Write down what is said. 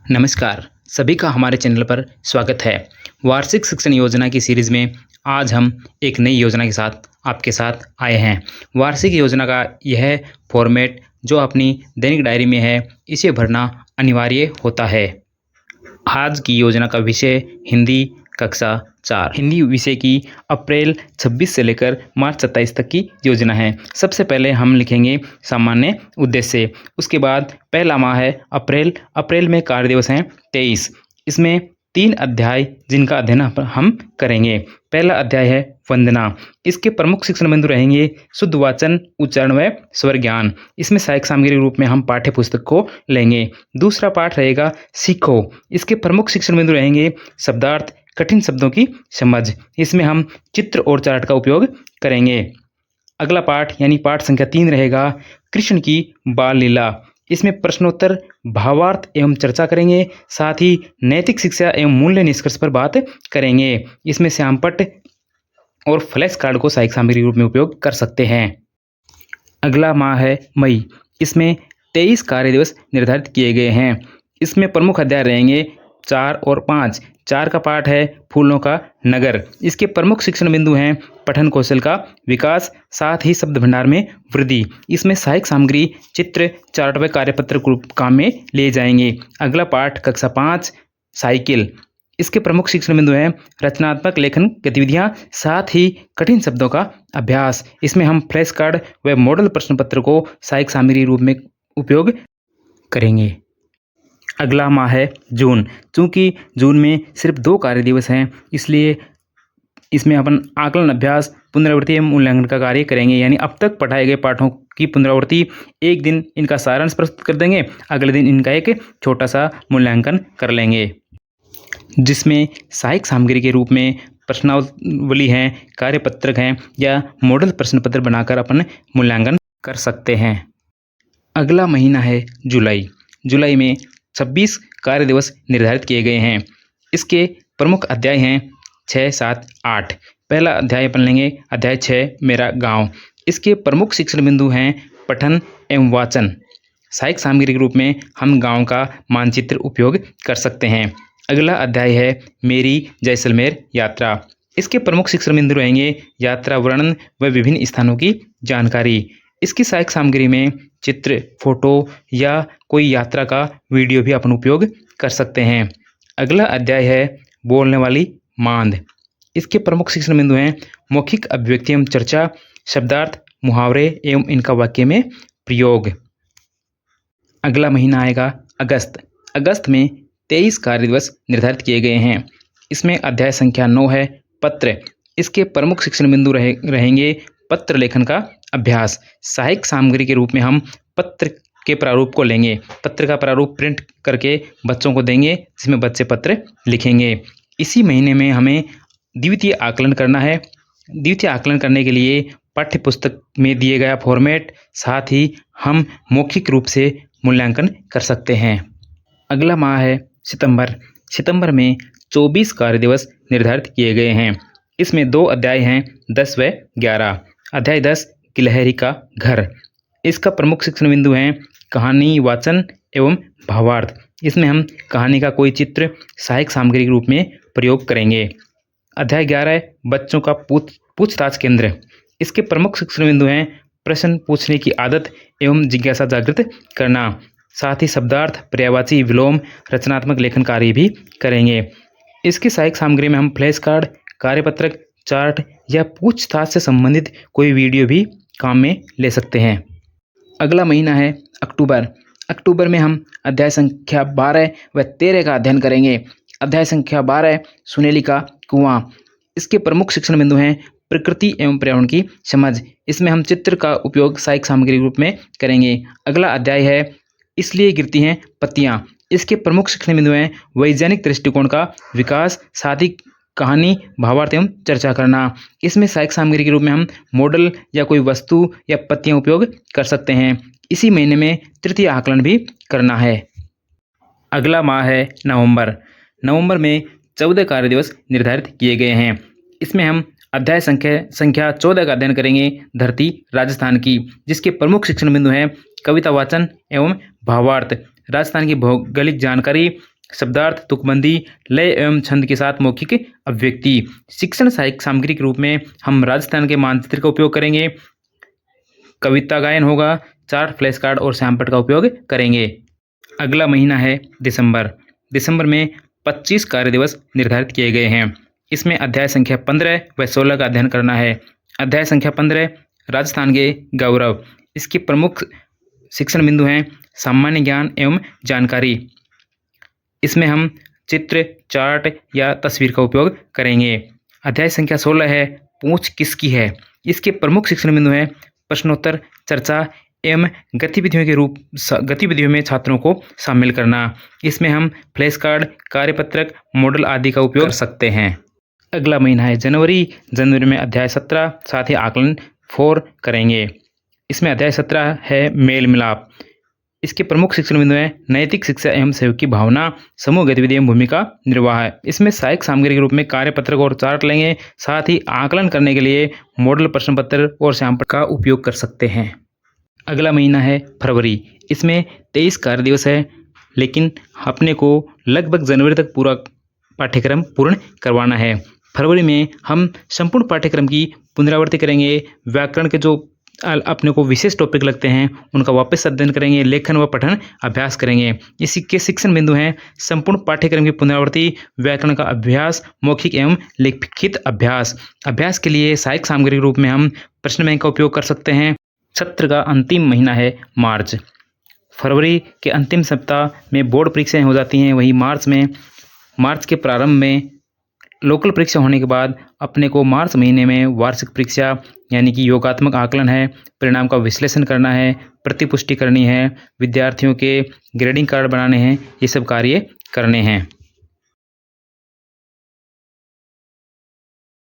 नमस्कार, सभी का हमारे चैनल पर स्वागत है। वार्षिक शिक्षण योजना की सीरीज़ में आज हम एक नई योजना के साथ आपके साथ आए हैं। वार्षिक योजना का यह फॉर्मेट जो अपनी दैनिक डायरी में है, इसे भरना अनिवार्य होता है। आज की योजना का विषय हिंदी कक्षा 4 हिंदी विषय की अप्रैल 26 से लेकर मार्च 27 तक की योजना है। सबसे पहले हम लिखेंगे सामान्य उद्देश्य। उसके बाद पहला माह है अप्रैल में कार्य दिवस हैं 23। इसमें 3 अध्याय जिनका अध्ययन हम करेंगे। पहला अध्याय है वंदना। इसके प्रमुख शिक्षण बिंदु रहेंगे शुद्ध वाचन, उच्चारण व स्वर ज्ञान। इसमें सहायक सामग्री के रूप में हम पाठ्य पुस्तक को लेंगे। दूसरा पाठ रहेगा सीखो। इसके प्रमुख शिक्षण बिंदु रहेंगे शब्दार्थ, कठिन शब्दों की समझ। इसमें हम चित्र और चार्ट का उपयोग करेंगे। अगला पाठ यानी पाठ संख्या 3 रहेगा कृष्ण की बाल लीला। इसमें प्रश्नोत्तर, भावार्थ एवं चर्चा करेंगे। साथ ही नैतिक शिक्षा एवं मूल्य निष्कर्ष पर बात करेंगे। इसमें श्यामपट्ट और फ्लैश कार्ड को सहायक सामग्री के रूप में उपयोग कर सकते हैं। अगला माह है मई। इसमें 23 कार्य दिवस निर्धारित किए गए हैं। इसमें प्रमुख अध्याय रहेंगे 4 और 5। 4 का पाठ है फूलों का नगर। इसके प्रमुख शिक्षण बिंदु हैं पठन कौशल का विकास, साथ ही शब्द भंडार में वृद्धि। इसमें सहायक सामग्री, चित्र, चार्ट व कार्यपत्र काम में लिए जाएंगे। अगला पाठ कक्षा 5 साइकिल। इसके प्रमुख शिक्षण बिंदु हैं रचनात्मक लेखन गतिविधियां, साथ ही कठिन शब्दों का अभ्यास। इसमें हम फ्लैश कार्ड व मॉडल प्रश्न पत्र को सहायक सामग्री रूप में उपयोग करेंगे। अगला माह है जून। चूँकि जून में सिर्फ 2 कार्य दिवस हैं, इसलिए इसमें अपन आकलन, अभ्यास, पुनरावृत्ति एवं मूल्यांकन का कार्य करेंगे। यानी अब तक पढ़ाए गए पाठों की पुनरावृत्ति, एक दिन इनका सारांश प्रस्तुत कर देंगे, अगले दिन इनका एक छोटा सा मूल्यांकन कर लेंगे, जिसमें सहायक सामग्री के रूप में प्रश्नावली हैं, कार्यपत्रक हैं या मॉडल प्रश्न पत्र बनाकर अपन मूल्यांकन कर सकते हैं। अगला महीना है जुलाई। जुलाई में 26 कार्य दिवस निर्धारित किए गए हैं। इसके प्रमुख अध्याय हैं 6, 7, 8। पहला अध्याय अपन लेंगे अध्याय 6 मेरा गांव। इसके प्रमुख शिक्षण बिंदु हैं पठन एवं वाचन। सहायक सामग्री के रूप में हम गांव का मानचित्र उपयोग कर सकते हैं। अगला अध्याय है मेरी जैसलमेर यात्रा। इसके प्रमुख शिक्षण बिंदु रहेंगे यात्रा वर्णन व विभिन्न स्थानों की जानकारी। इसकी सहायक सामग्री में चित्र, फोटो या कोई यात्रा का वीडियो भी अपन उपयोग कर सकते हैं। अगला अध्याय है बोलने वाली मांद। इसके प्रमुख शिक्षण बिंदु हैं मौखिक अभिव्यक्ति एवं चर्चा, शब्दार्थ, मुहावरे एवं इनका वाक्य में प्रयोग। अगला महीना आएगा अगस्त। अगस्त में 23 कार्य दिवस निर्धारित किए गए हैं। इसमें अध्याय संख्या 9 है पत्र। इसके प्रमुख शिक्षण बिंदु रहेंगे पत्र लेखन का अभ्यास। सहायक सामग्री के रूप में हम पत्र के प्रारूप को लेंगे। पत्र का प्रारूप प्रिंट करके बच्चों को देंगे, जिसमें बच्चे पत्र लिखेंगे। इसी महीने में हमें द्वितीय आकलन करना है। द्वितीय आकलन करने के लिए पाठ्य पुस्तक में दिए गया फॉर्मेट, साथ ही हम मौखिक रूप से मूल्यांकन कर सकते हैं। अगला माह है सितंबर। सितंबर में 24 कार्य दिवस निर्धारित किए गए हैं। इसमें 2 अध्याय हैं 10 व 11। अध्याय 10 गिलहरी का घर। इसका प्रमुख शिक्षण बिंदु हैं कहानी वाचन एवं भावार्थ। इसमें हम कहानी का कोई चित्र सहायक सामग्री के रूप में प्रयोग करेंगे। अध्याय 11 बच्चों का पूछताछ केंद्र। इसके प्रमुख शिक्षण बिंदु हैं प्रश्न पूछने की आदत एवं जिज्ञासा जागृत करना। साथ ही शब्दार्थ, पर्यायवाची, विलोम, रचनात्मक लेखन कार्य भी करेंगे। इसकी सहायक सामग्री में हम फ्लैश कार्ड, कार्यपत्रक, चार्ट या पूछताछ से संबंधित कोई वीडियो भी काम में ले सकते हैं। अगला महीना है अक्टूबर। अक्टूबर में हम अध्याय संख्या 12 व 13 का अध्ययन करेंगे। अध्याय संख्या 12 सुनेली का कुआं। इसके प्रमुख शिक्षण बिंदु हैं प्रकृति एवं पर्यावरण की समझ। इसमें हम चित्र का उपयोग सहायक सामग्री के रूप में करेंगे। अगला अध्याय है इसलिए गिरती हैं पत्तियां। इसके प्रमुख शिक्षण बिंदु हैं वैज्ञानिक दृष्टिकोण का विकास, साथ ही कहानी, भावार्थ एवं चर्चा करना। इसमें सहायक सामग्री के रूप में हम मॉडल या कोई वस्तु या पत्तियां उपयोग कर सकते हैं। इसी महीने में तृतीय आकलन भी करना है। अगला माह है नवंबर। नवंबर में 14 कार्य दिवस निर्धारित किए गए हैं। इसमें हम अध्याय संख्या 14 का अध्ययन करेंगे धरती राजस्थान की, जिसके प्रमुख शिक्षण बिंदु हैं कविता वाचन एवं भावार्थ, राजस्थान की भौगोलिक जानकारी, शब्दार्थ, तुकबंदी, लय एवं छंद के साथ मौखिक अभिव्यक्ति। शिक्षण सहायक सामग्री के रूप में हम राजस्थान के मानचित्र का उपयोग करेंगे, कविता गायन होगा, चार्ट, फ्लैश कार्ड और श्यामपट्ट का उपयोग करेंगे। अगला महीना है दिसंबर। दिसंबर में 25 कार्य दिवस निर्धारित किए गए हैं। इसमें अध्याय संख्या 15 व 16 का अध्ययन करना है। अध्याय संख्या 15 राजस्थान के गौरव। इसके प्रमुख शिक्षण बिंदु हैं सामान्य ज्ञान एवं जानकारी। इसमें हम चित्र, चार्ट या तस्वीर का उपयोग करेंगे। अध्याय संख्या 16 है पूछ किसकी है। इसके प्रमुख शिक्षण बिंदु हैं प्रश्नोत्तर, चर्चा एवं गतिविधियों में छात्रों को शामिल करना। इसमें हम फ्लैश कार्ड, कार्यपत्रक, मॉडल आदि का उपयोग कर सकते हैं। अगला महीना है जनवरी। जनवरी में अध्याय 17 साथ ही आकलन 4 करेंगे। इसमें अध्याय 17 है मेल मिलाप। इसके प्रमुख शिक्षण बिंदु हैं नैतिक शिक्षा एवं सहयोग की भावना, समूह गतिविधि एवं भूमिका निर्वाह। इसमें सहायक सामग्री के रूप में कार्यपत्रक और चार्ट लेंगे। साथ ही आकलन करने के लिए मॉडल प्रश्न पत्र और श्यामपट्ट का उपयोग कर सकते हैं। अगला महीना है फरवरी। इसमें 23 कार्य दिवस है, लेकिन अपने को लगभग जनवरी तक पूरा पाठ्यक्रम पूर्ण करवाना है। फरवरी में हम संपूर्ण पाठ्यक्रम की पुनरावृत्ति करेंगे। व्याकरण के जो अपने को विशेष टॉपिक लगते हैं उनका वापस अध्ययन करेंगे, लेखन व पठन अभ्यास करेंगे। इसी के शिक्षण बिंदु हैं संपूर्ण पाठ्यक्रम की पुनरावृत्ति, व्याकरण का अभ्यास, मौखिक एवं लिखित अभ्यास। अभ्यास के लिए सहायक सामग्री के रूप में हम प्रश्न बैंक का उपयोग कर सकते हैं। सत्र का अंतिम महीना है मार्च। फरवरी के अंतिम सप्ताह में बोर्ड परीक्षाएं हो जाती हैं। वहीं मार्च के प्रारंभ में लोकल परीक्षा होने के बाद अपने को मार्च महीने में वार्षिक परीक्षा यानी कि योगात्मक आकलन है, परिणाम का विश्लेषण करना है, प्रतिपुष्टि करनी है, विद्यार्थियों के ग्रेडिंग कार्ड बनाने हैं, ये सब कार्य करने हैं।